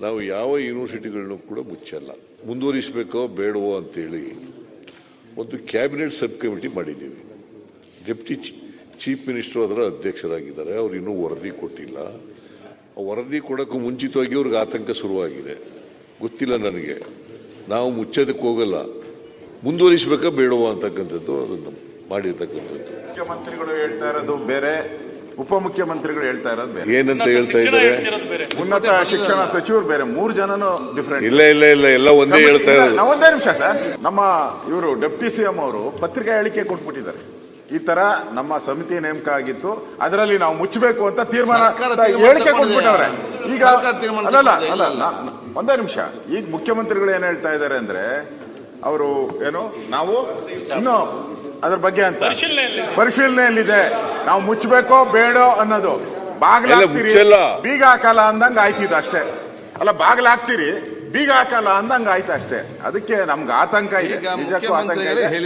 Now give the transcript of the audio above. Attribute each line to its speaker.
Speaker 1: ನಾವು ಯಾವ ಯೂನಿವರ್ಸಿಟಿಗಳನ್ನು ಕೂಡ ಮುಚ್ಚಲ್ಲ, ಮುಂದುವರಿಸಬೇಕೋ ಬೇಡವೋ ಅಂತೇಳಿ ಒಂದು ಕ್ಯಾಬಿನೆಟ್ ಸಬ್ ಕಮಿಟಿ ಮಾಡಿದ್ದೀವಿ. ಡೆಪ್ಟಿ ಚೀಫ್ ಮಿನಿಸ್ಟರ್ ಅದರ ಅಧ್ಯಕ್ಷರಾಗಿದ್ದಾರೆ. ಅವರು ಇನ್ನೂ ವರದಿ ಕೊಟ್ಟಿಲ್ಲ. ವರದಿ ಕೊಡೋಕ್ಕೂ ಮುಂಚಿತವಾಗಿ ಅವ್ರಿಗೆ ಆತಂಕ ಶುರುವಾಗಿದೆ. ಗೊತ್ತಿಲ್ಲ ನನಗೆ. ನಾವು ಮುಚ್ಚೋದಕ್ಕೆ ಹೋಗಲ್ಲ, ಮುಂದುವರಿಸಬೇಕಾ ಬೇಡವೋ ಅಂತಕ್ಕಂಥದ್ದು ಅದನ್ನು ಮಾಡಿರ್ತಕ್ಕಂಥದ್ದು.
Speaker 2: ಮುಖ್ಯಮಂತ್ರಿಗಳು ಹೇಳ್ತಾ ಇರೋದು ಬೇರೆ, ಉಪಮುಖ್ಯಮಂತ್ರಿಗಳು ಹೇಳ್ತಾ ಇರೋದು ಬೇರೆ.
Speaker 1: ಏನಂತ ಹೇಳ್ತಾ ಇದ್ದಾರೆ?
Speaker 2: ಉನ್ನತ ಶಿಕ್ಷಣ ಸಚಿವರು ಬೇರೆ. 3 ಜನನು ಡಿಫರೆಂಟ್.
Speaker 1: ಇಲ್ಲ ಇಲ್ಲ ಇಲ್ಲ, ಎಲ್ಲ ಒಂದೇ ಹೇಳ್ತಾ ಇರೋದು.
Speaker 2: ಒಂದೇ ನಿಮಿಷ ಸರ್, ನಮ್ಮ ಇವರು ಡೆಪ್ಟಿ ಸಿಎಂ ಅವರು ಪತ್ರಿಕಾ ಹೇಳಿಕೆ ಕೊಟ್ಬಿಟ್ಟಿದ್ದಾರೆ. ಈ ತರ ನಮ್ಮ ಸಮಿತಿ ನೇಮಕ ಆಗಿತ್ತು, ಅದರಲ್ಲಿ ನಾವು ಮುಚ್ಚಬೇಕು ಅಂತ ತೀರ್ಮಾನ ಹೇಳಿಕೆ ಕೊಟ್ಬಿಟ್ಟವ್ರೆ. ಈಗ ಅಲ್ಲ, ಒಂದೇ ನಿಮಿಷ. ಈಗ ಮುಖ್ಯಮಂತ್ರಿಗಳು ಏನ್ ಹೇಳ್ತಾ ಇದ್ದಾರೆ ಅಂದ್ರೆ, ಅವರು ಏನು ನಾವು ಇನ್ನು ಅದ್ರ ಬಗ್ಗೆ ಅಂತ ಪರಿಶೀಲನೆಯಲ್ಲಿದೆ, ನಾವು ಮುಚ್ಚಬೇಕೋ ಬೇಡೋ ಅನ್ನೋದು. ಬಾಗ್ಲಾಗ್ತೀರಿ ಬೀಗ ಹಾಕಲ್ಲ ಅಂದಂಗ ಆಯ್ತಿದ್ ಅಷ್ಟೇ. ಅಲ್ಲ, ಬಾಗ್ಲಾಗ್ತೀರಿ ಬೀಗ ಹಾಕಲ್ಲ ಅಂದಂಗ ಆಯ್ತು ಅಷ್ಟೇ. ಅದಕ್ಕೆ ನಮ್ಗೆ ಆತಂಕ ಇದೆ, ನಿಜಕ್ಕೂ ಆತಂಕ ಇದೆ.